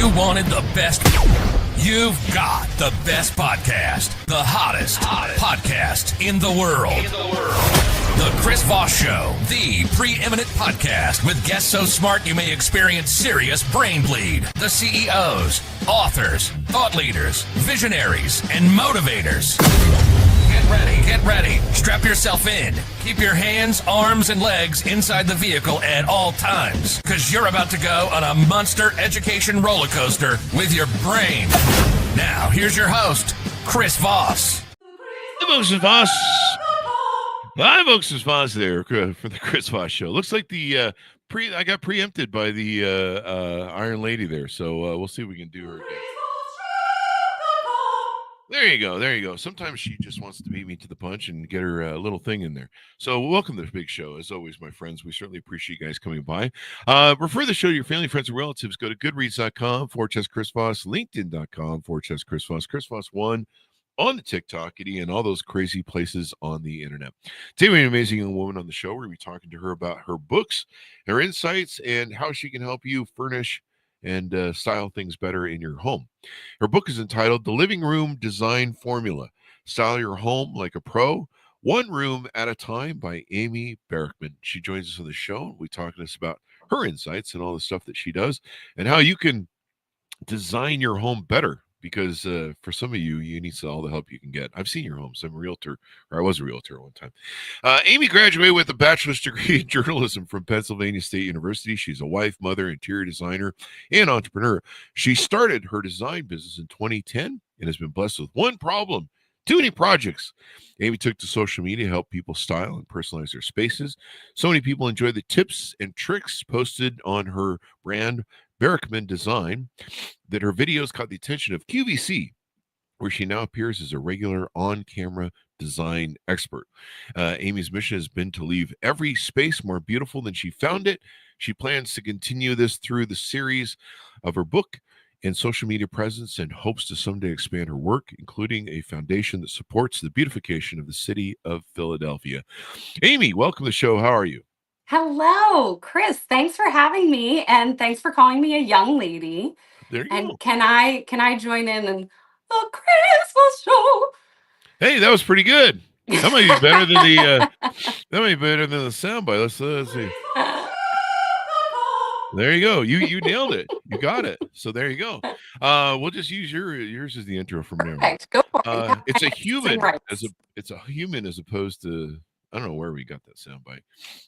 You wanted the best. You've got the best podcast. The hottest podcast in the world. The Chris Voss Show, the preeminent podcast with guests so smart you may experience serious brain bleed. The CEOs, authors, thought leaders, visionaries, and motivators. Get ready. Strap yourself in. Keep your hands, arms, and legs inside the vehicle at all times, because you're about to go on a monster education roller coaster with your brain. Now, here's your host, Chris Voss. Hi, folks, it's Voss. Hi, folks, it's Voss there for the Chris Voss Show. Looks like I got preempted by the Iron Lady there, so we'll see if we can do her again. There you go. Sometimes she just wants to beat me to the punch and get her little thing in there. So welcome to this big show. As always, my friends, we certainly appreciate you guys coming by. Refer the show to your family, friends, and relatives. Go to goodreads.com/Chris Voss, linkedin.com/Chris Voss, Chris Voss1 on the TikTok, and all those crazy places on the internet. Today we have an amazing young woman on the show. We're going to be talking to her about her books, her insights, and how she can help you furnish and style things better in your home. Her book is entitled The Living Room Design Formula, Style Your Home Like a Pro, One Room at a Time by Amy Barrickman. She joins us on the show. We talk to us about her insights and all the stuff that she does and how you can design your home better. Because for some of you need all the help you can get. I've seen your homes. I'm a realtor, or I was a realtor at one time. Amy graduated with a bachelor's degree in journalism from Pennsylvania State University. She's a wife, mother, interior designer, and entrepreneur. She started her design business in 2010 and has been blessed with one problem: too many projects. Amy took to social media to help people style and personalize their spaces. So many people enjoy the tips and tricks posted on her brand, Barrickman Design, that her videos caught the attention of QVC, where she now appears as a regular on-camera design expert. Amy's mission has been to leave every space more beautiful than she found it. She plans to continue this through the series of her book and social media presence, and hopes to someday expand her work, including a foundation that supports the beautification of the city of Philadelphia. Amy, welcome to the show. How are you? Hello, Chris. Thanks for having me, and thanks for calling me a young lady. There you And go. can I join in the Chris Voss Show? Hey, that was pretty good. That might be better than the soundbite. Let's see. There you go. You nailed it. You got it. So there you go. We'll just use yours as the intro from there. Perfect. Go for it. It's a human Right. it's a human as opposed to, I don't know where we got that soundbite.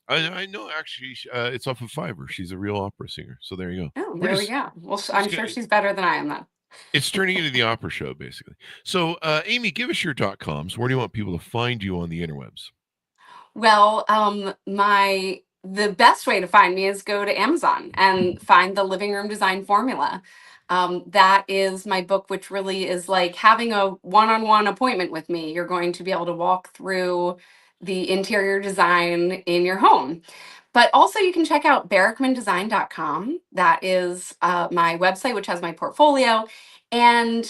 I know actually it's off of Fiverr. She's a real opera singer. So there you go. Oh, there we go. Well, I'm sure she's better than I am then. It's turning into the opera show, basically. So, Amy, give us your .coms. Where do you want people to find you on the interwebs? Well, the best way to find me is go to Amazon and find the Living Room Design Formula. That is my book, which really is like having a one-on-one appointment with me. You're going to be able to walk through the interior design in your home. But also you can check out barrickmandesign.com. That is my website, which has my portfolio. And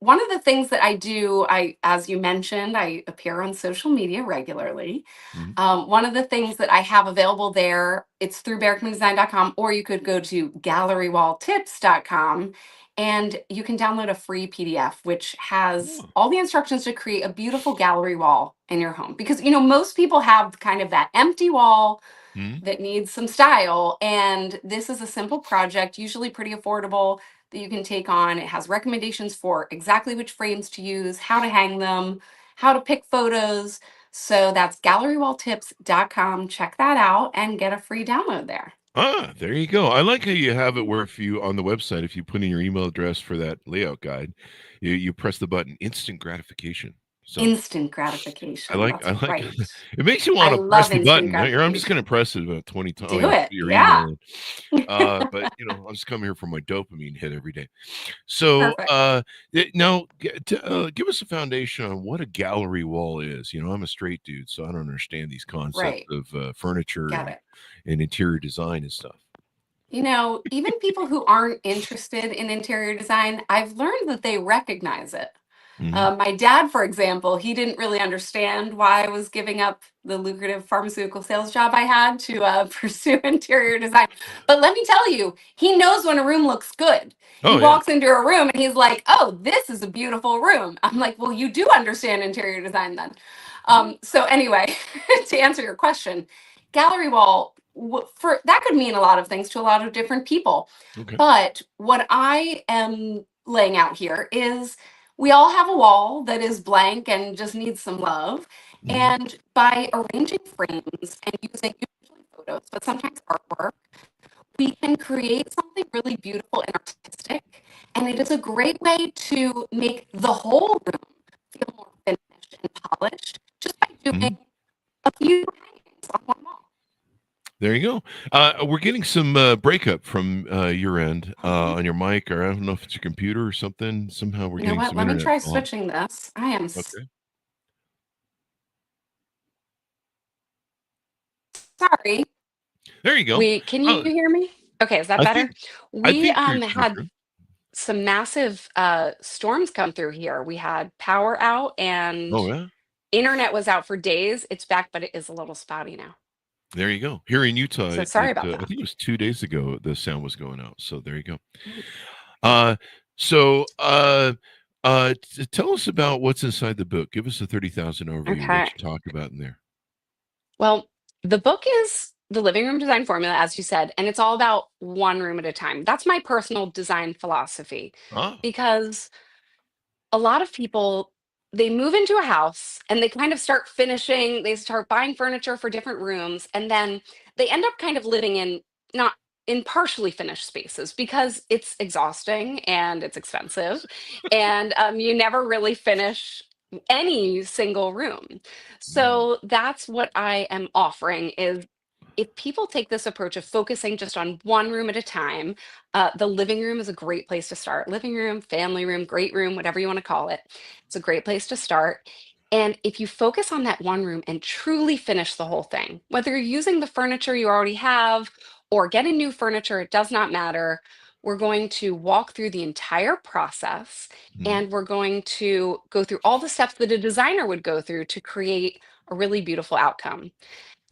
one of the things that I do, as you mentioned, I appear on social media regularly. Mhm. One of the things that I have available there, it's through barrickmandesign.com, or you could go to gallerywalltips.com. And you can download a free PDF, which has all the instructions to create a beautiful gallery wall in your home. Because, most people have kind of that empty wall that needs some style. And this is a simple project, usually pretty affordable, that you can take on. It has recommendations for exactly which frames to use, how to hang them, how to pick photos. So that's gallerywalltips.com. Check that out and get a free download there. There you go. I like how you have it where on the website, if you put in your email address for that layout guide, you press the button instant gratification. So instant gratification. I like right. it makes you want to press the button. I'm just going to press it about 20 times. Do it. Your Yeah. email. But I'll just come here for my dopamine hit every day. So now give us a foundation on what a gallery wall is. I'm a straight dude, so I don't understand these concepts of furniture and interior design and stuff. Even people who aren't interested in interior design, I've learned that they recognize it. My dad, for example, he didn't really understand why I was giving up the lucrative pharmaceutical sales job I had to pursue interior design. But let me tell you, he knows when a room looks good. He Oh yeah. walks into a room and he's like, "Oh, this is a beautiful room." I'm like, "Well, you do understand interior design then." So anyway, to answer your question, gallery wall, for that could mean a lot of things to a lot of different people. Okay. But what I am laying out here is we all have a wall that is blank and just needs some love. Mhm. And by arranging frames and using usually photos, but sometimes artwork, we can create something really beautiful and artistic. And it is a great way to make the whole room feel more finished and polished just by doing a few hangings on one wall. There you go. We're getting some breakup from your end on your mic, or I don't know if it's your computer or something. Somehow we're You know getting what? some Let me internet try fall. switching this. I am Okay. sorry. There you go. Can you hear me? Okay, is that I better? think We you're had good. some massive storms come through here. We had power out and Oh yeah. internet was out for days. It's back, but it is a little spotty now. There you go. Here in Utah, So sorry about I that. think it was 2 days ago the sound was going out. So there you go. Mm. So tell us about what's inside the book. Give us a 30,000 overview of Okay. what you talk about in there. Well, the book is the living room design formula, as you said, and it's all about one room at a time. That's my personal design philosophy Ah. because a lot of people they move into a house and they kind of start finishing, they start buying furniture for different rooms, and then they end up kind of living in not in partially finished spaces because it's exhausting and it's expensive and you never really finish any single room. So that's what I am offering is if people take this approach of focusing just on one room at a time, the living room is a great place to start. Living room, family room, great room, whatever you want to call it. It's a great place to start. And if you focus on that one room and truly finish the whole thing, whether you're using the furniture you already have or getting new furniture, it does not matter. We're going to walk through the entire process and we're going to go through all the steps that a designer would go through to create a really beautiful outcome.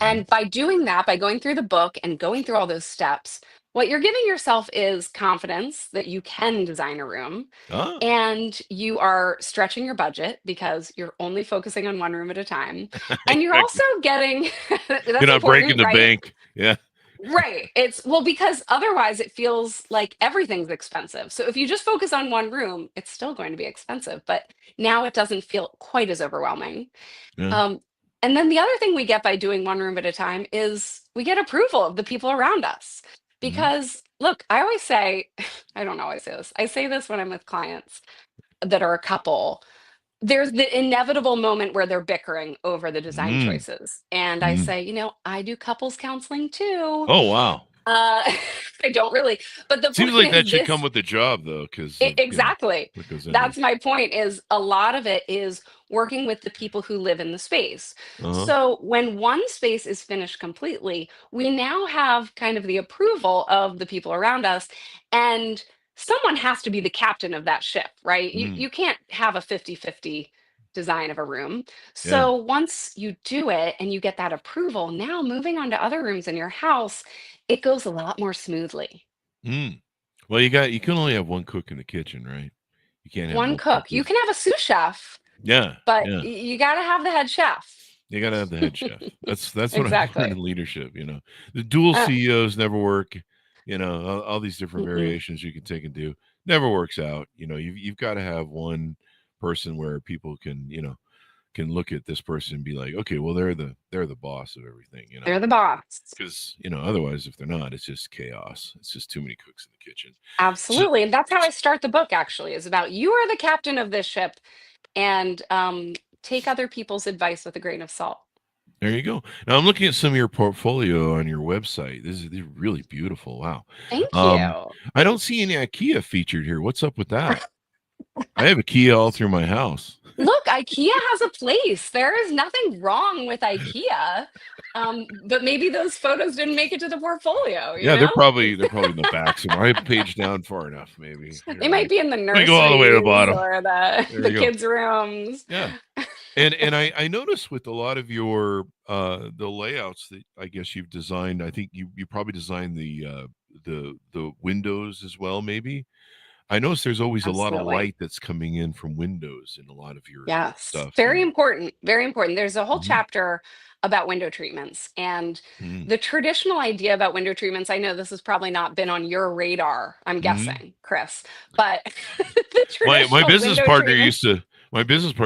And by doing that, by going through the book and going through all those steps, what you're giving yourself is confidence that you can design a room Ah. and you are stretching your budget because you're only focusing on one room at a time. And you're also getting that's You're not breaking important, the right? bank. Yeah. Right. It's well, because otherwise it feels like everything's expensive. So if you just focus on one room, it's still going to be expensive, but now it doesn't feel quite as overwhelming. Yeah. And then the other thing we get by doing one room at a time is we get approval of the people around us. Because look, I always say, I don't always say this. I say this when I'm with clients that are a couple. There's the inevitable moment where they're bickering over the design choices. And I say, I do couples counseling too. Oh wow. I don't really, but the Seems point like that is should this, come with the job though, because exactly. what goes in That's my point is a lot of it is working with the people who live in the space. there. So when one space is finished completely, we now have kind of the approval of the people around us and someone has to be the captain of that ship, right? You can't have a 50-50 design of a room. So once you do it and you get that approval, now moving on to other rooms in your house, it goes a lot more smoothly. Well, you can only have one cook in the kitchen, right? You can't have One cook. You can have a sous chef, Yeah. but Yeah. you got to have the head chef. You got to have the head chef. That's what I Exactly. learned in leadership. The dual CEOs never work. All these different variations you can take and do never works out. You've got to have one person where people can look at this person and be like, okay, well they're the boss of everything. They're the boss. Because otherwise, if they're not, it's just chaos. It's just too many cooks in the kitchen. Absolutely. And that's how I start the book, actually, is about you are the captain of this ship and take other people's advice with a grain of salt. There you go. Now I'm looking at some of your portfolio on your website. These are really beautiful. Wow. Thank you. I don't see any IKEA featured here. What's up with that? I have IKEA all through my house. Look, IKEA has a place. There is nothing wrong with IKEA. But maybe those photos didn't make it to the portfolio, Yeah, they're probably in the back somewhere. I page down far enough, maybe. They might be in the Let me go all the way to the nurseries bottom. or There the you go. kids' rooms. Yeah. And I noticed with a lot of your the layouts that I guess you've designed, I think you probably designed the windows as well, maybe. I notice there's always a lot of Absolutely. light that's coming in from windows in a lot of your Yes, stuff. very important. Very important. There's a whole Mhm. chapter about window treatments. And Mhm. the traditional idea about window treatments, I know this has probably not been on your radar, I'm Mhm. guessing, Chris, but the My traditional business window partner treatments.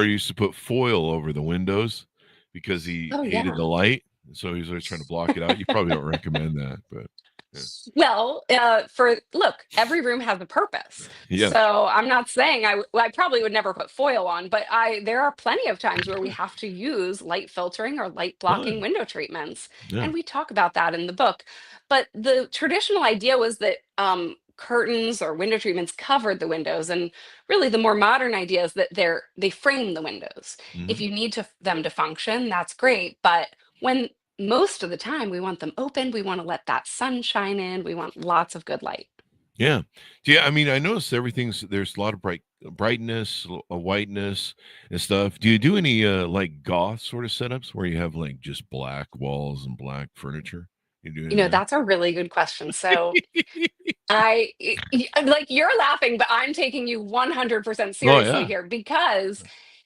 used to put foil over the windows because he Oh, hated yeah. the light. So he's always trying to block it out. You probably don't recommend that, but yeah. Well, look, every room has a purpose. Yes. So I'm not saying I probably would never put foil on, but there are plenty of times where we have to use light filtering or light blocking Oh, window treatments. yeah. And we talk about that in the book. But the traditional idea was that curtains or window treatments covered the windows. And really the more modern idea is that they frame the windows. If Mhm. you need them to function, that's great. But when most of the time we want them open, we want to let that sun shine in, we want lots of good light. Yeah. Yeah, I mean, I noticed there's a lot of brightness, a whiteness and stuff. Do you do any like goth sort of setups where you have like just black walls and black furniture? You do any of that? That's a really good question. So like you're laughing, but I'm taking you 100% Oh seriously yeah. here because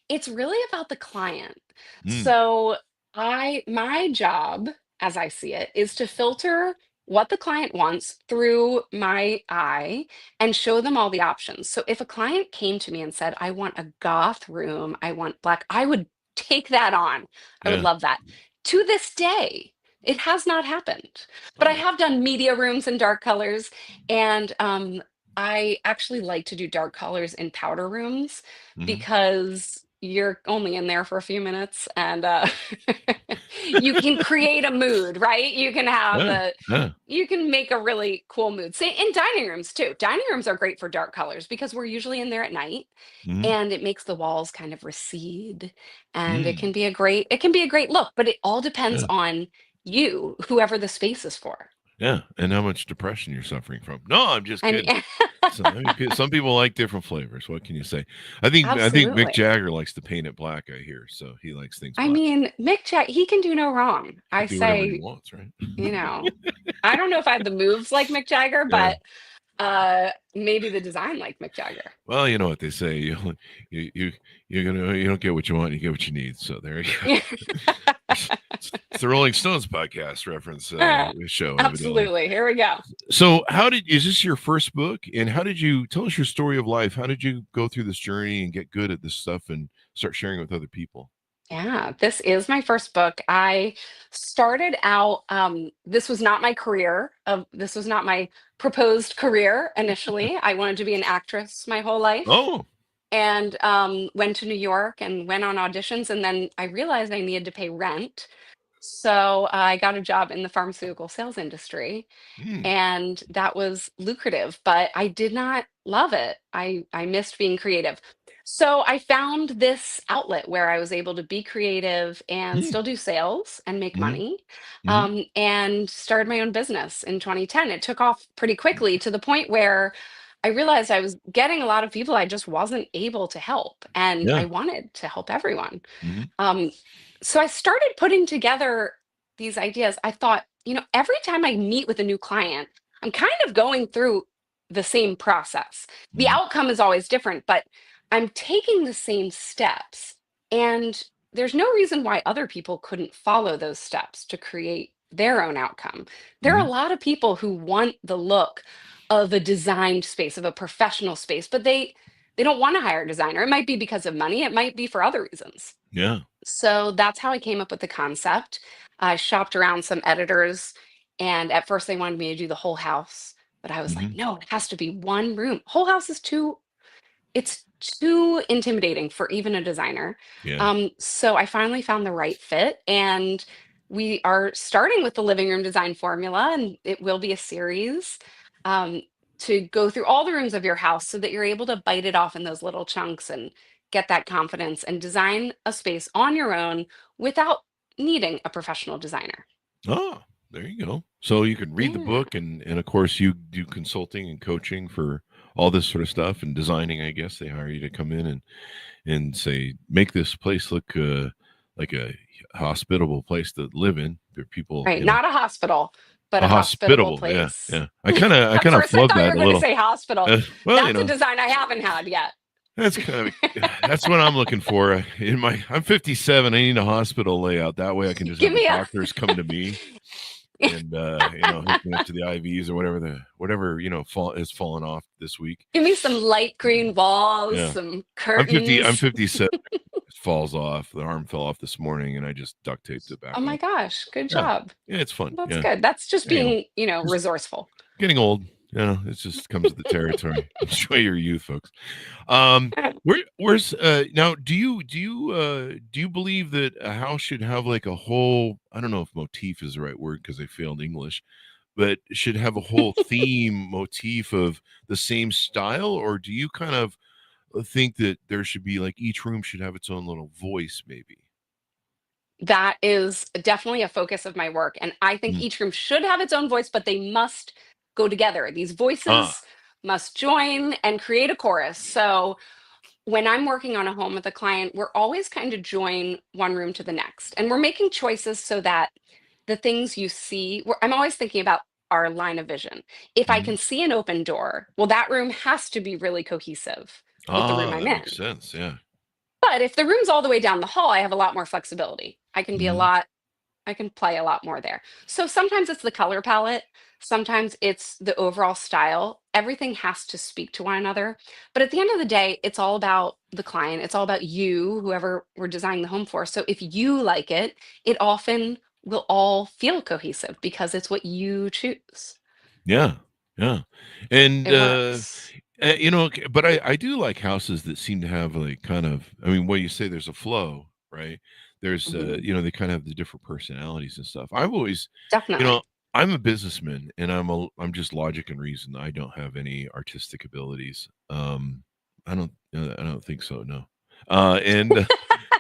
it's really about the client. Mm, So my job, as I see it, is to filter what the client wants through my eye and show them all the options. So if a client came to me and said, I want a goth room, I want black, I would take that on. I would yeah. love that. To this day, it has not happened. But I Oh. have done media rooms in dark colors, and I actually like to do dark colors in powder rooms Mhm. because you're only in there for a few minutes and you can create a mood, right? Yeah. Yeah. You can make a really cool mood. Say in dining rooms too. Dining rooms are great for dark colors because we're usually in there at night Mhm. and it makes the walls kind of recede and Mm, it can be a great look, but it all depends yeah. on you, whoever the space is for. Yeah. And how much depression you're suffering from. No, I'm just I mean, kidding. I mean, some people like different flavors. What can you say? I think Mick absolutely. Jagger likes to paint it black, I hear. So he likes things I black. mean, Mick Jagger, he can do no wrong. He I can do whatever he say, wants, right? you know, I don't know if I have the moves like Mick Jagger, Yeah. but maybe the design like Mick Jagger. Well, you know what they say. You don't get what you want, you get what you need. So there you go. It's the Rolling Stones podcast reference show, evidently. Absolutely. Here we go. So is this your first book? And how did you tell us your story of life? How did you go through this journey and get good at this stuff and start sharing it with other people? Yeah, this is my first book. I started out, this was not my career. This was not my proposed career initially. I wanted to be an actress my whole life Oh, and went to New York and went on auditions. And then I realized I needed to pay rent. So I got a job in the pharmaceutical sales industry hmm, and that was lucrative, but I did not love it. I missed being creative. So I found this outlet where I was able to be creative and hmm, still do sales and make hmm, money, hmm, and started my own business in 2010. It took off pretty quickly to the point where I realized I was getting a lot of people I just wasn't able to help, and I yeah, wanted to help everyone. hmm, Um, so I started putting together these ideas. I thought, every time I meet with a new client, I'm kind of going through the same process. The hmm, outcome is always different, but I'm taking the same steps. And there's no reason why other people couldn't follow those steps to create their own outcome. There are hmm, a lot of people who want the look of a designed space, of a professional space, but they don't want to hire a designer. It might be because of money, it might be for other reasons. yeah, So that's how I came up with the concept. I shopped around some editors, and at first they wanted me to do the whole house, but I was like, hmm, no, it has to be one room. Whole house is it's too intimidating for even a designer. yeah, So I finally found the right fit, and we are starting with the living room design formula, and it will be a series. Um, to go through all the rooms of your house so that you're able to bite it off in those little chunks and get that confidence and design a space on your own without needing a professional designer. Oh, there you go. So you can read the Yeah. book, and of course you do consulting and coaching for all this sort of stuff and designing. I guess they hire you to come in and say, make this place look like a hospitable place to live in. There are people, Right. Not a hospital, but a hospitable hospitable. Yeah, place. yeah. I kind of At first, I flub thought you that were a going to little. say hospital. Well, That's a design I haven't had yet. that's kind of that's what I'm looking for. I'm 57. I need a hospital layout. That way I can just Give have the me doctors come to me and hook me up to the IVs or whatever has fallen off this week. Give me some light green walls, Yeah. some I'm curtains. 57. It falls off. The arm fell off this morning, and I just duct taped it back Oh my on. gosh, good Yeah. job. Yeah, it's fun. That's Yeah. good. That's just There you go. being, Just- resourcewul. Getting old. It just comes with the territory. Enjoy your youth, folks. Where's now? Do you believe that a house should have like a whole? I don't know if motif is the right word because I failed English, but should have a whole theme motif of the same style, or do you kind of think that there should be like each room should have its own little voice, maybe? That is definitely a focus of my work. And I think Mm. each room should have its own voice, but they must go together. These voices Ah. must join and create a chorus. So when I'm working on a home with a client, we're always kind of join one room to the next. And we're making choices so that the things you see, I'm always thinking about our line of vision. If I Mhm. can see an open door, well, that room has to be really cohesive with the room I'm That in. makes sense. Yeah. But if the room's all the way down the hall, I have a lot more flexibility. I can Mhm. I can play a lot more there. So sometimes it's the color palette, sometimes it's the overall style. Everything has to speak to one another. But at the end of the day, it's all about the client. It's all about you, whoever we're designing the home for. So if you like it, it often will all feel cohesive because it's what you choose. Yeah. Yeah. And It works. but I do like houses that seem to have like kind of, I mean, what you say, there's a flow, right? There's Mhm. they kind of have the different personalities and stuff. I've always, you know, Definitely. I'm a businessman, and I'm just logic and reason. I don't have any artistic abilities. I don't think so, no. And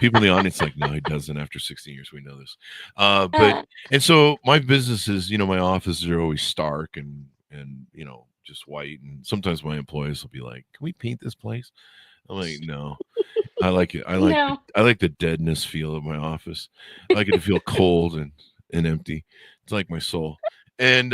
people in the audience like, no, he doesn't. After 16 years, we know this. But and so my businesses, my offices are always stark and just white. And sometimes my employees will be like, "Can we paint this place?" I'm like, "No, I like it. No. I like the deadness feel of my office. I like it to feel cold and empty. It's like my soul." And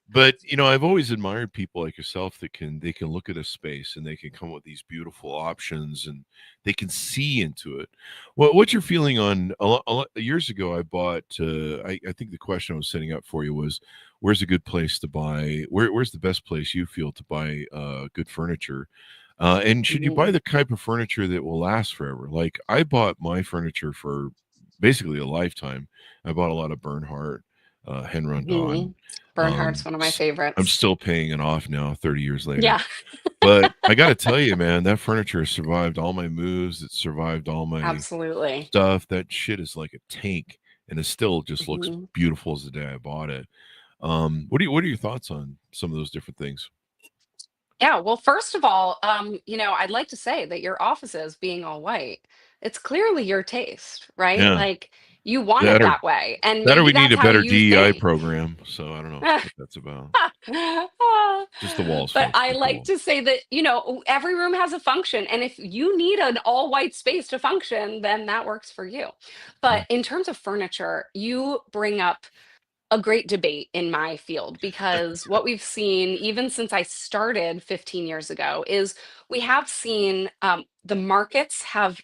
but I've always admired people like yourself that they can look at a space and they can come up with these beautiful options and they can see into it. What's your feeling on a lot years ago? I bought. I think the question I was setting up for you was, where's a good place to buy? Where's the best place you feel to buy good furniture? And should you buy Mhm. the type of furniture that will last forever? Like I bought my furniture for basically a lifetime. I bought a lot of Bernhardt, Henron. Mhm. Bernhardt's one of my I'm favorites. still paying it off now, 30 years later. Yeah, But I got to tell you, man, that furniture has survived all my moves. It survived all my absolutely. stuff. That shit is like a tank, and it still just looks Mhm. beautiful as the day I bought it. What are your thoughts on some of those different things? Yeah, well, first of all, I'd like to say that your offices being all white, it's clearly your taste, right? Yeah, Like you want it that or that way, and that or maybe we need that's a how better you DEI think. program. So I don't know what that's about. Just the walls, But folks. I Just the like walls. to say that, every room has a function. And if you need an all white space to function, then that works for you. Mm, But in terms of furniture, you bring up a great debate in my field because what we've seen, even since I started 15 years ago, is we have seen the markets have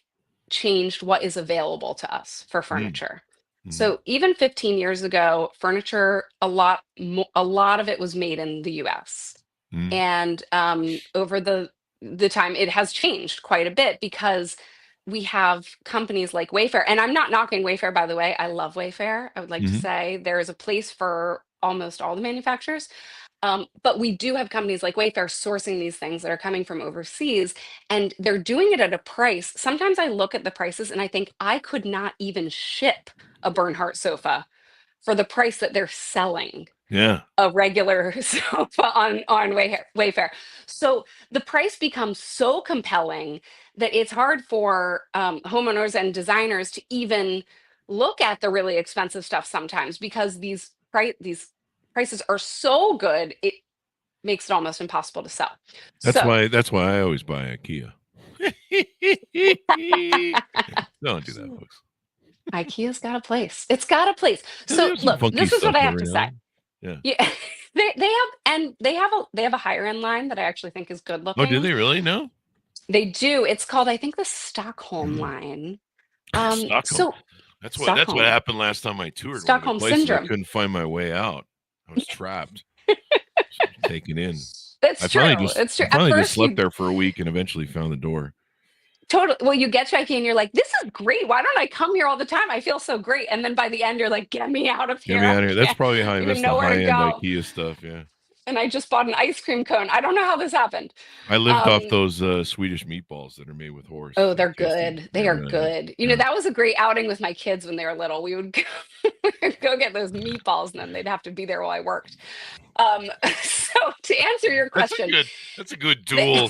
changed what is available to us for mm, furniture. mhm, So even 15 years ago, furniture, a lot of it was made in the US. mm, And over the time, it has changed quite a bit because we have companies like Wayfair, and I'm not knocking Wayfair, by the way. I love Wayfair. I would like to mhm. say there is a place for almost all the manufacturers. But we do have companies like Wayfair sourcing these things that are coming from overseas, and they're doing it at a price. Sometimes I look at the prices and I think I could not even ship a Bernhardt sofa for the price that they're selling Yeah. a regular sofa on Wayfair. So the price becomes so compelling that it's hard for homeowners and designers to even look at the really expensive stuff sometimes because these prices are so good, it makes it almost impossible to sell. That's So why I always buy IKEA. Don't do that, folks. IKEA's got a place. It's got a place. Yeah, they So have some look, funky this is stuff what I have every to now say. and then. Yeah, they have a higher end line that I actually think is good Oh, do looking. they really? No? They do. It's called, I think, the Stockholm line. Stockholm. So That's what Stockholm. happened last time I toured. Stockholm one of the places. syndrome. I couldn't find my way out. I was trapped. Taken in. It's I true. It's true. I finally At just first, slept you there for a week and eventually found the door. totally. Well, you get to IKEA and you're like, "This is great. Why don't I come here all the time? I feel so great." And then by the end, you're like, "Get me out of Get here. me I out of here. That's can't probably how I even missed the know where to high-end go." IKEA stuff. Yeah. And I just bought an ice cream cone. I don't know how this happened. I lived off Um, those Swedish meatballs that are made with horse. Oh, they're tasty. good. They They're are really good. Yeah. That was a great outing with my kids when they were little. We would we would go get those meatballs, and then they'd have to be there while I worked. So to answer your question, That's a good they-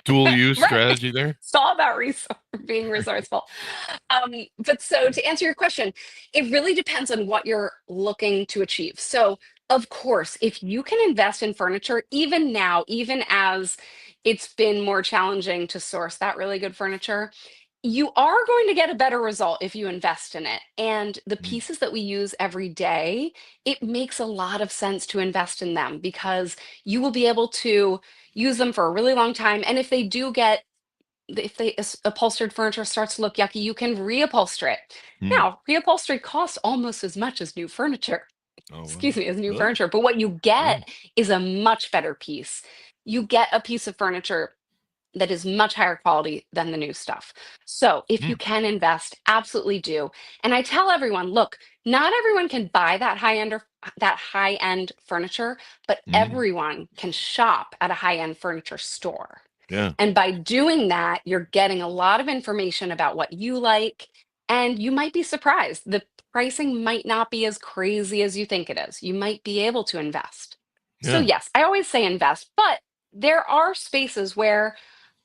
dual use Right. strategy there. it's all about being resourceful. But so to answer your question, it really depends on what you're looking to achieve. So, of course, if you can invest in furniture, even now, even as it's been more challenging to source that really good furniture, you are going to get a better result if you invest in it. And the Mhm. pieces that we use every day, it makes a lot of sense to invest in them because you will be able to use them for a really long time. And if upholstered furniture starts to look yucky, you can reupholster it. Mm. Now, reupholstery costs almost as much as new furniture. Oh, Excuse wow. me, as new Really? furniture. But what you get is a much better piece. You get a piece of furniture that is much higher quality than the new stuff. So if you can invest, absolutely do. And I tell everyone, look, not everyone can buy that high end furniture, but Mm. everyone can shop at a high end furniture store. Yeah. And by doing that, you're getting a lot of information about what you like, and you might be surprised. The pricing might not be as crazy as you think it is. You might be able to invest. So, Yeah. yes, I always say invest, but there are spaces where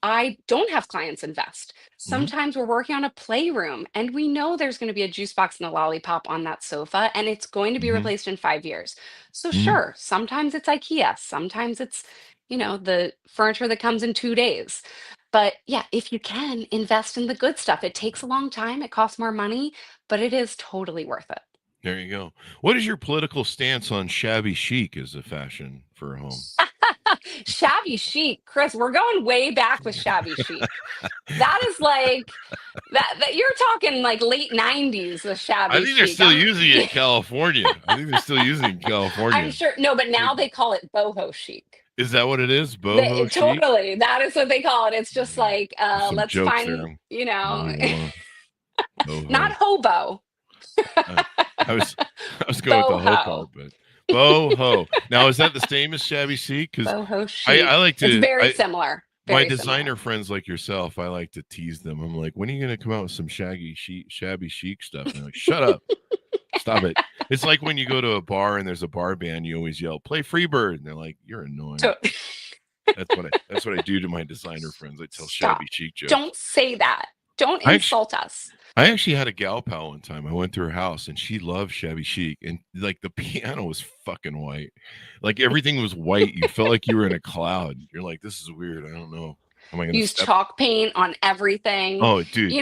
I don't have clients invest. Sometimes we're working on a playroom and we know there's going to be a juice box and a lollipop on that sofa and it's going to be Mhm. replaced in 5 years. So, Mhm. sure, sometimes it's IKEA, sometimes it's the furniture that comes in 2 days. But yeah, if you can invest in the good stuff, it takes a long time, it costs more money, but it is totally worth it. There you go. What is your political stance on shabby chic as a fashion for a home? Shabby chic, Chris, we're going way back with shabby chic. That is like that you're talking like late 90s with shabby I think they're chic. still using it in California. I think they're still using it in California. I'm sure. No, but now they call it boho chic. Is that what it is? Boho chic? Totally. That is what they call it. It's just like, Some let's jokes find, there. Boho. not hobo. I was going with the ho Boho. part, but boho. Now, is that the same as shabby chic? Because Boho chic. I like to. It's very similar. My Very designer similar. friends like yourself, I like to tease them. I'm like, when are you going to come out with some shabby chic stuff? And they're like, shut up. Stop it. It's like when you go to a bar and there's a bar band, you always yell, play Freebird. And they're like, you're annoying. That's what I do to my designer friends. I tell shabby chic jokes. Don't say that. Don't insult us. I actually had a gal pal one time. I went to her house and she loved shabby chic. And like the piano was fucking white. Like everything was white. You felt like you were in a cloud. You're like, this is weird. I don't know. Am I going to Use chalk paint on everything. Oh, dude. You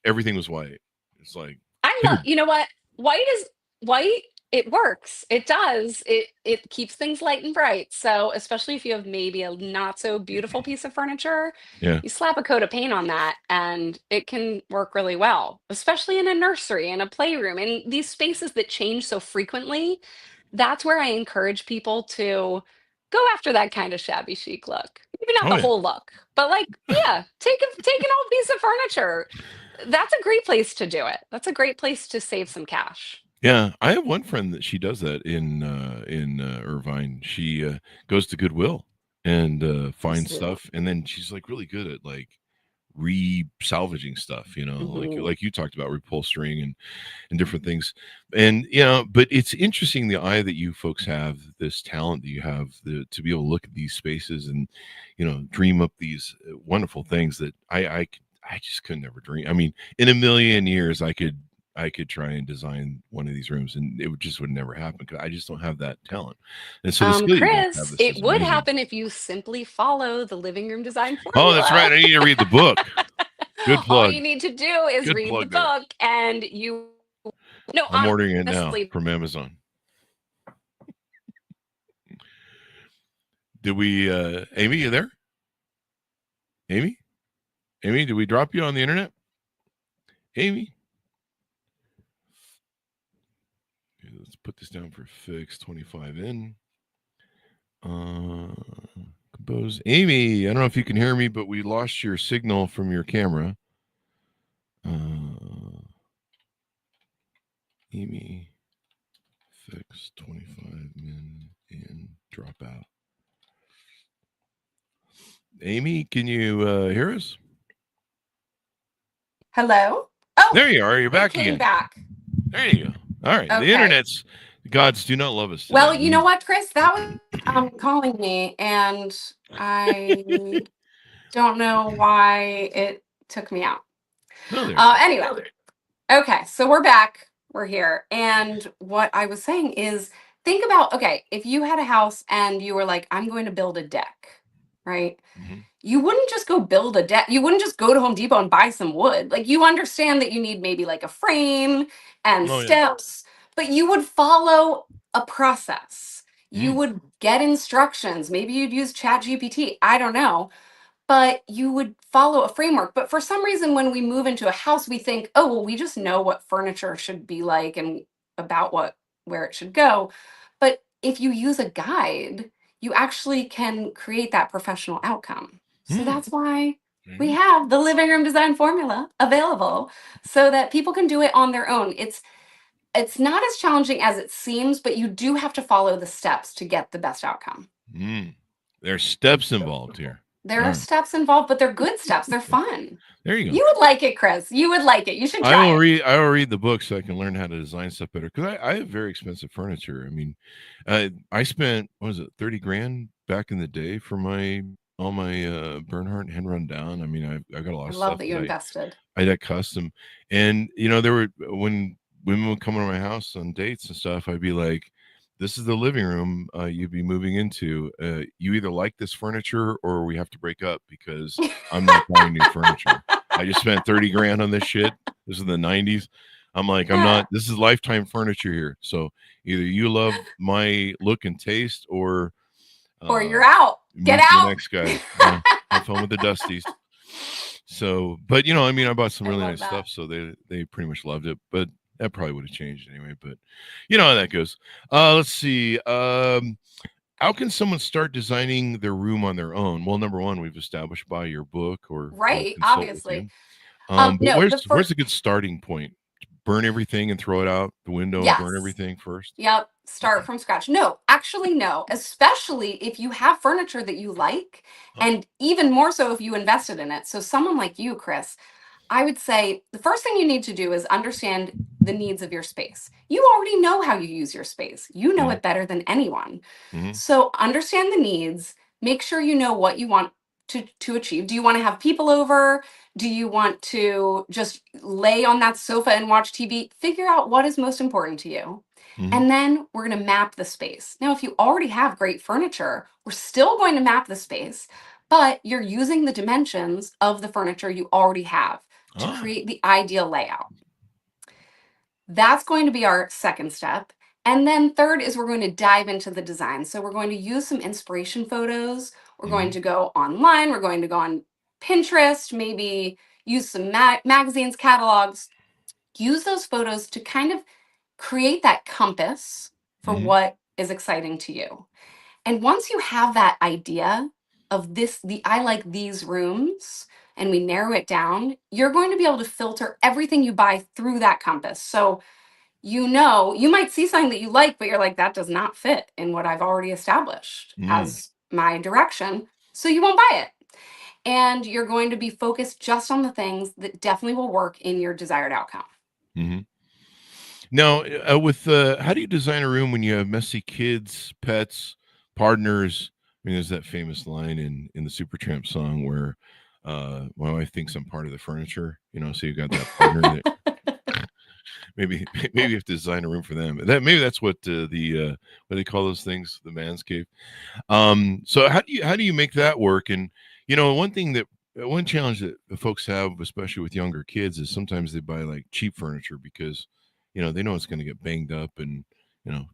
everything was white. It's like, I love, you know what? White. It works. It does. It keeps things light and bright. So especially if you have maybe a not so beautiful piece of furniture, yeah. you slap a coat of paint on that and it can work really well, especially in a nursery and a playroom and these spaces that change so frequently. That's where I encourage people to go after that kind of shabby chic look. Maybe not the whole look, but like, yeah, take an old piece of furniture. That's a great place to do it. That's a great place to save some cash. Yeah, I have one friend that she does that in Irvine. She goes to Goodwill and finds stuff, and then she's like really good at like re-salvaging stuff, like you talked about repolstering and different things. And but it's interesting the eye that you folks have, this talent that you have to be able to look at these spaces and dream up these wonderful things that I just could never dream. I mean, in a million years I could I could try and design one of these rooms, and it would never happen because I just don't have that talent. And so the skill you guys have Chris, this it is would amazing. happen if you simply follow the living room design Oh, formula. that's right. I need to read the book. Good plug. All you need to do is Good read the plug there. book, and you. No, I'm ordering it now honestly, from Amazon. Did we, Amy, you there? Amy, did we drop you on the internet? Amy. Okay, let's put this down for fix 25 in. Compose. Amy, I don't know if you can hear me, but we lost your signal from your camera. Amy, fix 25 min and drop out. Amy, can you hear us? Hello? Oh, There you are. You're back I came again. back. There you go. All right. Okay. The internet's gods do not love us today. Well, you know what, Chris? That was calling me, and I don't know why it took me out. No, there. Anyway, okay, so we're back. We're here. And what I was saying is, think about, okay, if you had a house and you were like, I'm going to build a deck, right? Mhm. You wouldn't just go build a deck. You wouldn't just go to Home Depot and buy some wood. Like, you understand that you need maybe like a frame and Oh, yeah. steps, but you would follow a process. You would get instructions. Maybe you'd use ChatGPT. I don't know. But you would follow a framework. But for some reason, when we move into a house, we think, oh, well, we just know what furniture should be like and about where it should go. But if you use a guide, you actually can create that professional outcome. So that's why we have the living room design formula available so that people can do it on their own. It's not as challenging as it seems, but you do have to follow the steps to get the best outcome. There's steps involved here. There are steps involved, but they're good steps. They're fun. There you go. You would like it, Chris. You would like it. You should try I will it. read the book so I can learn how to design stuff better. Because I have very expensive furniture. I mean, I spent, what was it, 30 grand back in the day for all my Bernhardt hand run down. I mean, I got a lot I of love stuff that you invested. I got custom. And there were, when women would come to my house on dates and stuff, I'd be like, this is the living room you'd be moving into. You either like this furniture or we have to break up because I'm not buying new furniture. I just spent 30 grand on this shit. This is the 90s. I'm like, I'm not, this is lifetime furniture here. So either you love my look and taste or you're out. Get out. The next guy. Have fun with the Dusties. So, but I mean, I bought some really nice stuff. So they pretty much loved it, but that probably would have changed anyway, but you know how that goes. Let's see. How can someone start designing their room on their own? Well, number one, we've established by your book or Right, consult with obviously. you. But No, where's a good starting point? Burn everything and throw it out the window and burn everything first? Yep. Start from scratch. No, actually, no. Especially if you have furniture that you like, and even more so if you invested in it. So someone like you, Chris, I would say the first thing you need to do is understand the needs of your space. You already know how you use your space. You know it better than anyone. So understand the needs. Make sure you know what you want to achieve. Do you want to have people over? Do you want to just lay on that sofa and watch TV? Figure out what is most important to you. And then we're going to map the space. Now, if you already have great furniture, we're still going to map the space, but you're using the dimensions of the furniture you already have to create the ideal layout. That's going to be our second step. And then third is we're going to dive into the design. So we're going to use some inspiration photos. We're going to go online. We're going to go on Pinterest, maybe use some magazines, catalogs. Use those photos to kind of create that compass for what is exciting to you. And once you have that idea of I like these rooms, and we narrow it down, you're going to be able to filter everything you buy through that compass. So, you might see something that you like, but you're like, that does not fit in what I've already established as my direction. So you won't buy it. And you're going to be focused just on the things that definitely will work in your desired outcome. Now, how do you design a room when you have messy kids, pets, partners? I mean, there's that famous line in the Supertramp song where my wife thinks I'm part of the furniture, so you got that partner that maybe you have to design a room for them. Maybe that's what what do they call those things? The man's cave. So how do you make that work? And one challenge that the folks have, especially with younger kids, is sometimes they buy like cheap furniture because they know it's going to get banged up and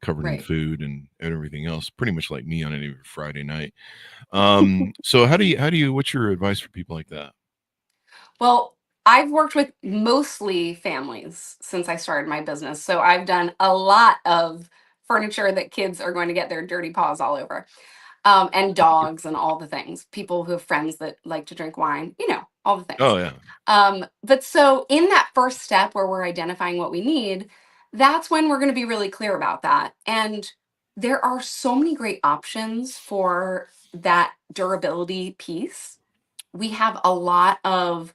covered in Right. food and everything else. Pretty much like me on any Friday night. So what's your advice for people like that? Well, I've worked with mostly families since I started my business. So I've done a lot of furniture that kids are going to get their dirty paws all over. And dogs and all the things. People who have friends that like to drink wine, all the things. Oh yeah. But so in that first step where we're identifying what we need, that's when we're going to be really clear about that. And there are so many great options for that durability piece. We have a lot of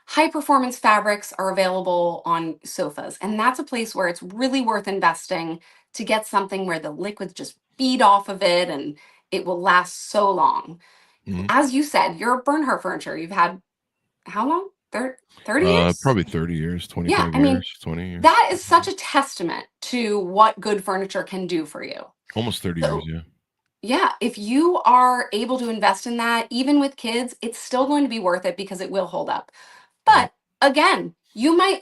high performance fabrics are available on sofas. And that's a place where it's really worth investing to get something where the liquids just bead off of it and it will last so long. Mhm. As you said, your Bernhardt furniture, you've had how long? 30 years? Probably 30 years, 25 Yeah, I mean, years, 20 years. that is such a testament to what good furniture can do for you. Almost 30 So, years, yeah. yeah, if you are able to invest in that, even with kids, it's still going to be worth it because it will hold up. But again, you might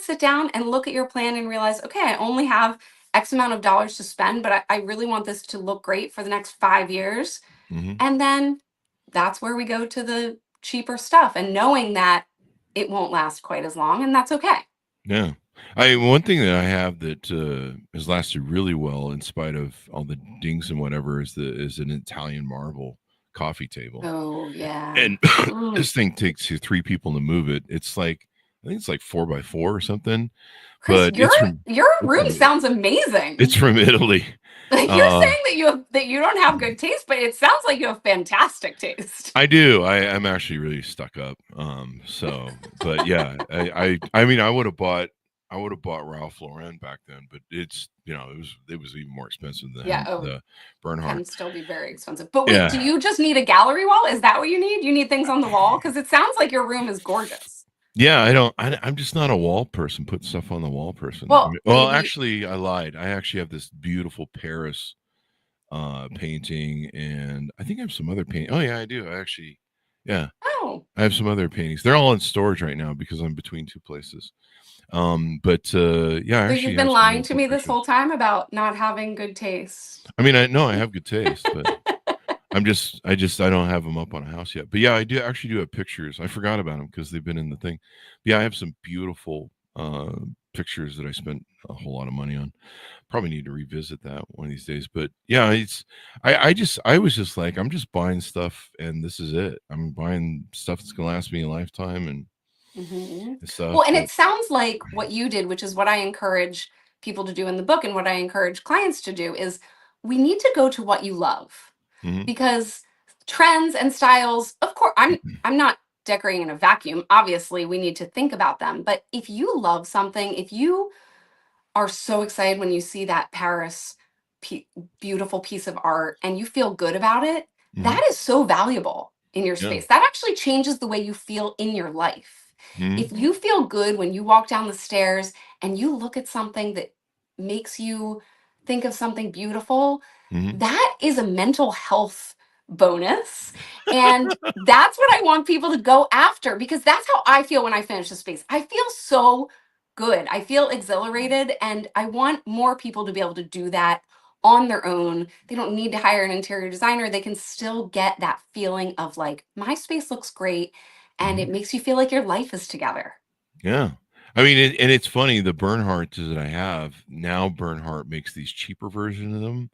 sit down and look at your plan and realize, okay, I only have X amount of dollars to spend, but I really want this to look great for the next 5 years. Mhm. And then that's where we go to the cheaper stuff and knowing that it won't last quite as long, and that's okay. Yeah. One thing that I have that has lasted really well in spite of all the dings and whatever is an Italian marble coffee table. Oh, yeah. And this thing takes you 3 people to move it. It's like, I think it's like 4x4 or something. Chris, But your room sounds amazing. it's from Italy. Like you're saying that you don't have good taste, but it sounds like you have fantastic taste. I do. I'm actually really stuck up. But yeah, I mean, I would have bought Ralph Lauren back then, but it's it was even more expensive than the Bernhardt. Can still be very expensive. But wait, do you just need a gallery wall? Is that what you need? You need things on the wall? Because it sounds like your room is gorgeous. Yeah, I'm just not a wall person. Put stuff on the wall person. Well, actually, I lied. I actually have this beautiful Paris painting, and I think I have some other painting. Oh yeah, I do. I have some other paintings. They're all in storage right now because I'm between 2 places. So you've been lying to me this whole time about not having good taste. I mean, I have good taste, but I don't have them up on a house yet. But yeah, I do have pictures. I forgot about them because they've been in the thing. But yeah, I have some beautiful pictures that I spent a whole lot of money on. Probably need to revisit that one of these days. But yeah, I was just like, I'm just buying stuff and this is it. I'm buying stuff that's gonna last me a lifetime and stuff. Well, and it sounds like what you did, which is what I encourage people to do in the book and what I encourage clients to do, is we need to go to what you love. Because trends and styles, of course, I'm not decorating in a vacuum. Obviously, we need to think about them. But if you love something, if you are so excited when you see that Paris beautiful piece of art and you feel good about it, that is so valuable in your space. That actually changes the way you feel in your life. If you feel good when you walk down the stairs and you look at something that makes you think of something beautiful, that is a mental health bonus. And that's what I want people to go after, because that's how I feel when I finish a space. I feel so good. I feel exhilarated, and I want more people to be able to do that on their own. They don't need to hire an interior designer. They can still get that feeling of like, my space looks great, and it makes you feel like your life is together. Yeah. I mean, and it's funny, the Bernhardts that I have now, Bernhardt makes these cheaper versions of them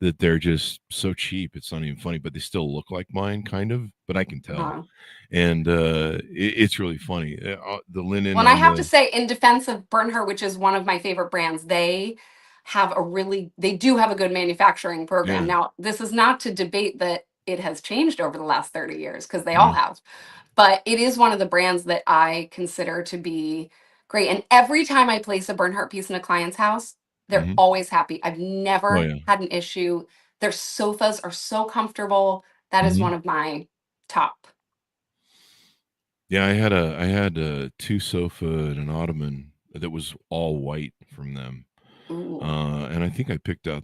that they're just so cheap. It's not even funny, but they still look like mine, kind of, but I can tell. And it's really funny. The linen. Well, I have to say, in defense of Bernhardt, which is one of my favorite brands, they do have a good manufacturing program. Now, this is not to debate that it has changed over the last 30 years, because they all have. But it is one of the brands that I consider to be great. And every time I place a Bernhardt piece in a client's house, they're always happy. I've never had an issue. Their sofas are so comfortable. That is one of my top. Yeah, I had a 2 sofa and an ottoman that was all white from them. Ooh. And I think I picked out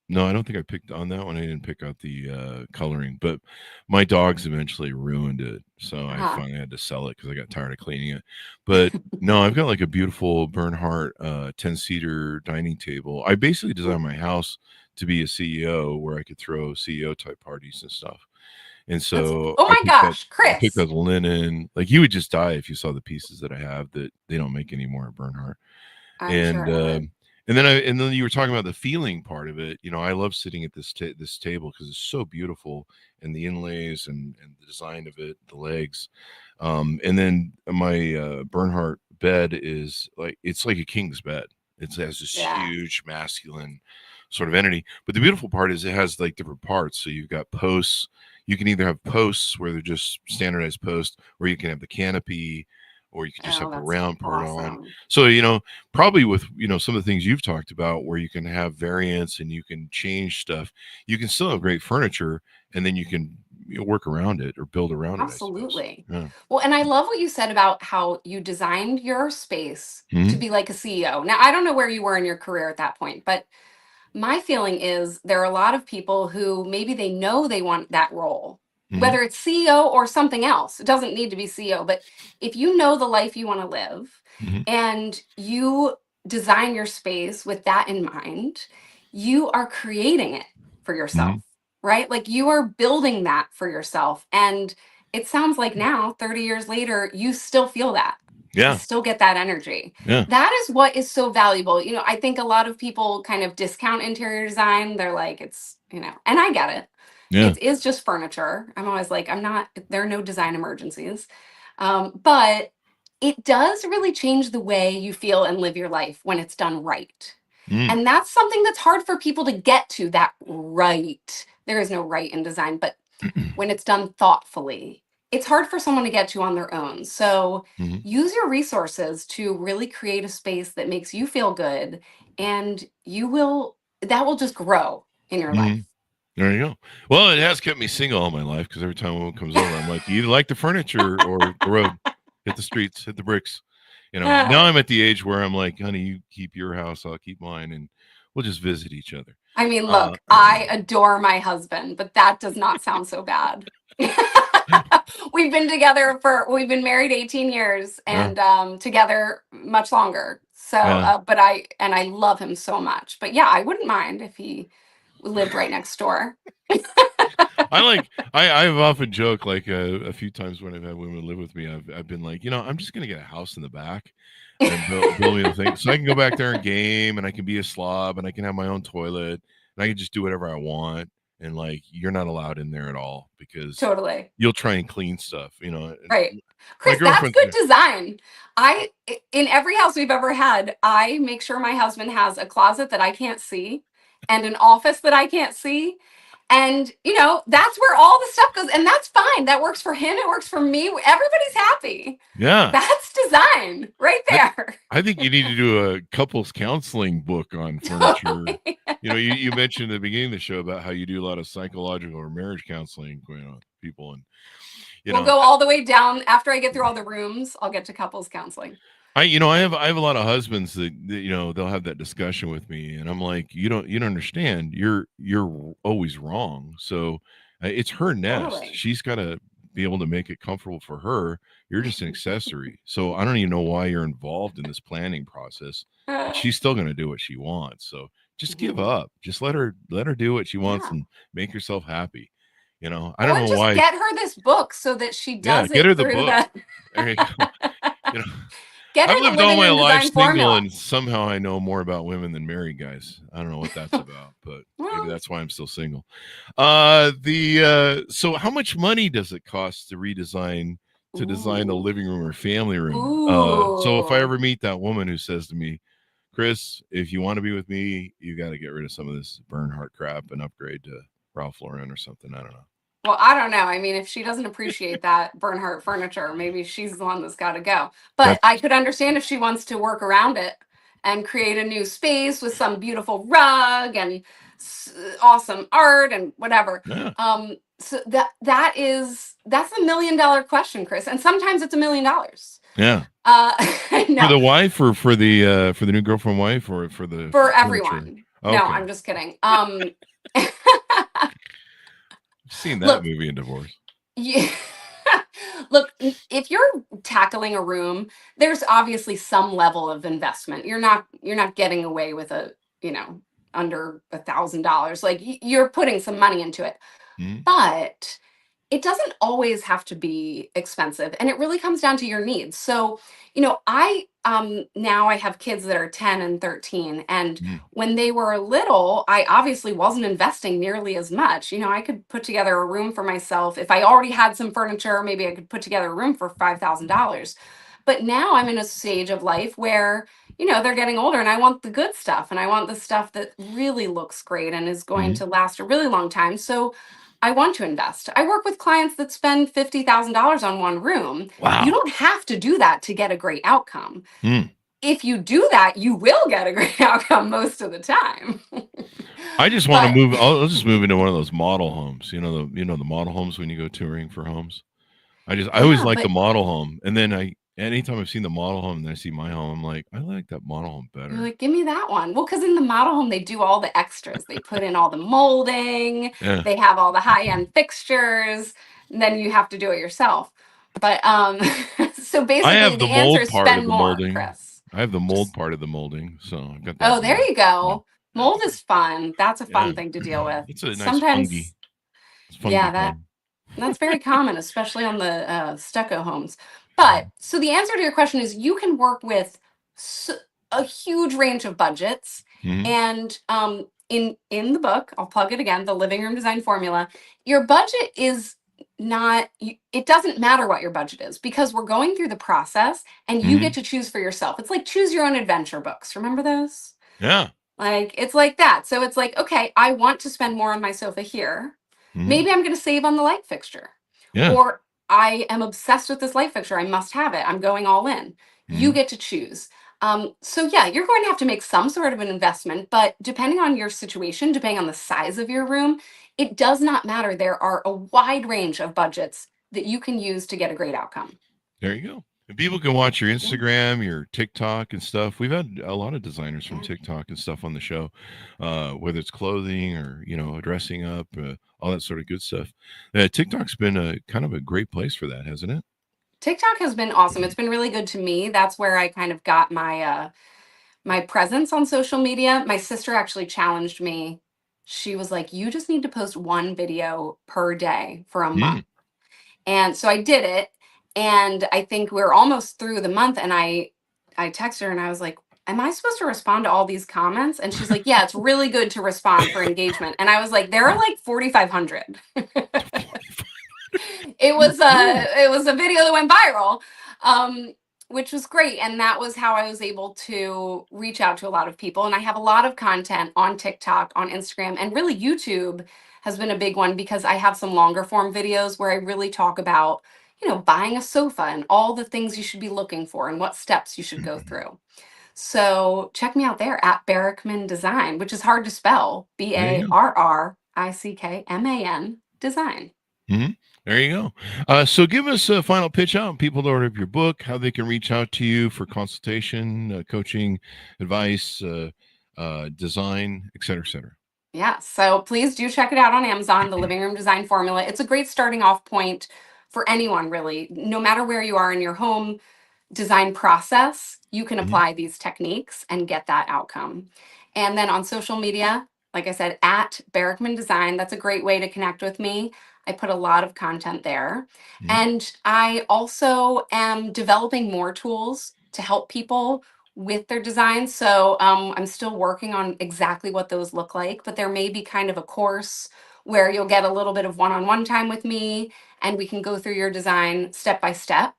no, I don't think I picked on that one. I didn't pick out the coloring, but my dogs eventually ruined it. So I finally had to sell it because I got tired of cleaning it. But no, I've got like a beautiful Bernhardt 10-seater dining table. I basically designed my house to be a CEO where I could throw CEO type parties and stuff. And so oh my gosh, I picked Chris. out linen. Like you would just die if you saw the pieces that I have that they don't make anymore at Bernhardt. I'm sure I would. And then you were talking about the feeling part of it. You know, I love sitting at this table because it's so beautiful, and the inlays and the design of it, the legs. And then my Bernhardt bed is it's like a king's bed. It has this huge masculine sort of entity. But the beautiful part is it has like different parts. So you've got posts. You can either have posts where they're just standardized posts, or you can have the canopy, or you can just have the round part on. So, you know, probably with, you know, some of the things you've talked about where you can have variants and you can change stuff, you can still have great furniture, and then you can work around it or build around Absolutely. it. Yeah. Well, and I love what you said about how you designed your space to be like a CEO. Now, I don't know where you were in your career at that point, but my feeling is there are a lot of people who maybe they know they want that role. Whether it's CEO or something else, it doesn't need to be CEO. But if you know the life you want to live and you design your space with that in mind, you are creating it for yourself, right? Like you are building that for yourself. And it sounds like now, 30 years later, you still feel that. Yeah. You still get that energy. Yeah. That is what is so valuable. You know, I think a lot of people kind of discount interior design. They're like, it's, you know, and I get it. Yeah. It is just furniture. I'm always like, there are no design emergencies. But it does really change the way you feel and live your life when it's done right. And that's something that's hard for people to get to, that right. There is no right in design, but when it's done thoughtfully, it's hard for someone to get to on their own. So use your resources to really create a space that makes you feel good, and that will just grow in your life. There you go. Well, it has kept me single all my life because every time a woman comes over, I'm like, you either like the furniture or the road. Hit the streets, hit the bricks. You know, now I'm at the age where I'm like, honey, you keep your house, I'll keep mine, and we'll just visit each other. I mean, look, I adore my husband, but that does not sound so bad. We've been married 18 years and together much longer. So, but I love him so much. But yeah, I wouldn't mind if he lived right next door. I've often joked, like a few times when I've had women live with me, I've been like, you know, I'm just gonna get a house in the back and build me a thing so I can go back there and game, and I can be a slob, and I can have my own toilet, and I can just do whatever I want, and like you're not allowed in there at all because totally you'll try and clean stuff, you know. Right. Chris, that's good design. In every house we've ever had, I make sure my husband has a closet that I can't see and an office that I can't see. And, you know, that's where all the stuff goes. And that's fine. That works for him. It works for me. Everybody's happy. Yeah. That's design right there. I think you need to do a couples counseling book on furniture. You know, you mentioned at the beginning of the show about how you do a lot of psychological or marriage counseling, you know, people. And we'll go all the way down. After I get through all the rooms, I'll get to couples counseling. I have a lot of husbands that you know, they'll have that discussion with me, and I'm like, you don't understand. You're always wrong. So it's her nest. Totally. She's got to be able to make it comfortable for her. You're just an accessory. So I don't even know why you're involved in this planning process. She's still going to do what she wants. So just give up. Just let her do what she wants and make herself happy. You know, I don't know why. Get her this book so that she does get her the book. There you go. You know. I've lived all my life single, and somehow I know more about women than married guys. I don't know what that's about, but maybe that's why I'm still single. So how much money does it cost to design the living room or family room? So if I ever meet that woman who says to me, Chris, if you want to be with me, you got to get rid of some of this Bernhardt crap and upgrade to Ralph Lauren or something. I don't know. Well, I don't know. I mean, if she doesn't appreciate that Bernhardt furniture, maybe she's the one that's got to go. But I could understand if she wants to work around it and create a new space with some beautiful rug and awesome art and whatever. Yeah. So that's $1 million question, Chris. And sometimes it's $1 million. Yeah. For No, the wife, or for the new girlfriend wife, or for the for furniture? everyone. No, Okay. I'm just kidding. I've seen that Look, movie in Divorce. yeah. Look, if you're tackling a room, there's obviously some level of investment. You're not getting away with under $1,000. Like you're putting some money into it. Mhm. But it doesn't always have to be expensive, and it really comes down to your needs. So, I now I have kids that are 10 and 13, and Mhm. when they were little, I obviously wasn't investing nearly as much. I could put together a room for myself. If I already had some furniture, maybe I could put together a room for $5,000. But now I'm in a stage of life where they're getting older, and I want the good stuff, and I want the stuff that really looks great and is going Mhm. to last a really long time. So I want to invest. I work with clients that spend $50,000 on one room. You Wow. don't have to do that to get a great outcome. Mm. If you do that, you will get a great outcome most of the time. I just want to But move. I'll just move into one of those model homes. The model homes when you go touring for homes. I always yeah, like the but model home, and then anytime I've seen the model home and I see my home, I'm like, I like that model home you're better. like, give me that one. Well, because in the model home, they do all the extras. They put in all the molding, Yeah. they have all the high-end fixtures, and then you have to do it yourself. But so I basically have the the answer mold is part of spend the more, molding. Chris. I have the mold Just part of the molding, so I've got that Oh, there going. you Yeah. go. Yeah. Mold is fun. That's a Yeah. fun thing to deal with. It's a nice fungi. Sometimes, It's fungi yeah, time. that's very common, especially on the stucco homes. But so the answer to your question is you can work with a huge range of budgets, Mhm. and in the book, I'll plug it again, the Living Room Design Formula. Your budget is not. It doesn't matter what your budget is because we're going through the process, and you get Mhm. to choose for yourself. It's like choose your own adventure books. Remember those? Yeah. Like it's like that. So it's like, okay, I want to spend more on my sofa here. Mhm. Maybe I'm going to save on the light fixture. Yeah. Or I am obsessed with this light fixture. I must have it. I'm going all in. You Mhm. get to choose. So yeah, you're going to have to make some sort of an investment, but depending on your situation, depending on the size of your room, it does not matter. There are a wide range of budgets that you can use to get a great outcome. There you go. And people can watch your Yeah. Instagram, your TikTok and stuff. We've had a lot of designers from Yeah. TikTok and stuff on the show, whether it's clothing or, dressing up, all that sort of good stuff. TikTok's been a kind of a great place for that, hasn't it? TikTok has been awesome. It's been really good to me. That's where I kind of got my presence on social media. My sister actually challenged me. She was like, "You just need to post one video per day for a month." Mm. And so I did it. And I think we're almost through the month. And I texted her and I was like, "Am I supposed to respond to all these comments?" And she's like, "Yeah, it's really good to respond for engagement." And I was like, "There are like 4,500." It was a video that went viral, which was great, and that was how I was able to reach out to a lot of people. And I have a lot of content on TikTok, on Instagram, and really YouTube has been a big one because I have some longer form videos where I really talk about buying a sofa and all the things you should be looking for and what steps you should go through. So check me out there at Barrickman Design, which is hard to spell. B There A you go. R R I C K M A N Design. Hmm. There you go. So give us a final pitch out. People to order your book, how they can reach out to you for consultation, coaching, advice, design, et cetera, et cetera. Yeah, so please do check it out on Amazon, the Living Room Design Formula. It's a great starting off point for anyone, really. No matter where you are in your home design process, you can Mhm. apply these techniques and get that outcome. And then on social media, like I said, at Barrickman Design, that's a great way to connect with me. I put a lot of content there. Mhm. And I also am developing more tools to help people with their designs. So I'm still working on exactly what those look like, but there may be kind of a course where you'll get a little bit of one-on-one time with me and we can go through your design step by step.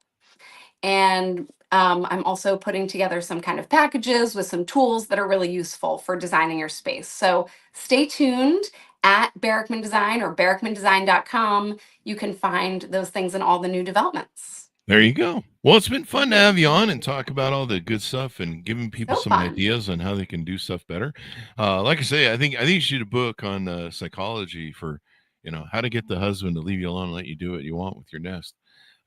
And I'm also putting together some kind of packages with some tools that are really useful for designing your space. So stay tuned at Barrickman Design or barrickmandesign.com. You can find those things and all the new developments. There you go. Well, it's been fun to have you on and talk about all the good stuff and giving people So some fun. ideas on how they can do stuff better. Like I say, I think you should do a book on psychology for, how to get the husband to leave you alone and let you do what you want with your nest.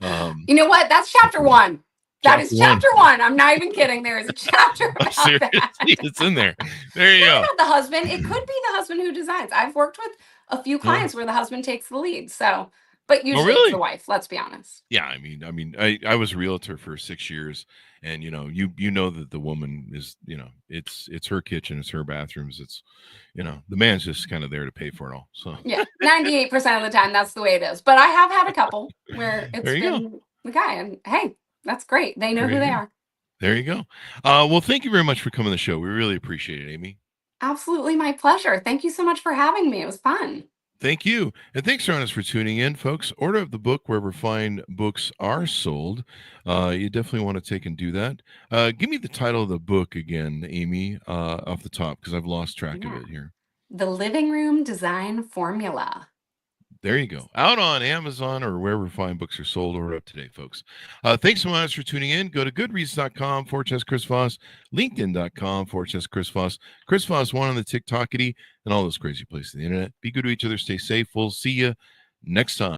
You know what? That's chapter one. That is chapter one. I'm not even kidding. There is a chapter about Seriously, that. it's in there. There you go. Not the husband. It could be the husband who designs. I've worked with a few clients where the husband takes the lead. So, but usually it's the wife. Let's be honest. Yeah, I was a realtor for 6 years, and you know that the woman is, it's her kitchen, it's her bathrooms, it's, the man's just kind of there to pay for it all. So yeah, 98% of the time that's the way it is. But I have had a couple where it's been the guy, and hey, that's great. They know who they are. There you go. Well, thank you very much for coming to the show. We really appreciate it, Amy. Absolutely, my pleasure. Thank you so much for having me. It was fun. Thank you. And thanks, Ernest, for tuning in, folks. Order up the book wherever fine books are sold. You definitely want to take and do that. Give me the title of the book again, Amy, off the top, because I've lost track of it here. The Living Room Design Formula. There you go. Out on Amazon or wherever fine books are sold. Order up today, folks. Thanks so much for tuning in. Go to goodreads.com/Chris Voss, linkedin.com/Chris Voss, Chris Voss 1 on the TikTokity, and all those crazy places on the internet. Be good to each other. Stay safe. We'll see you next time.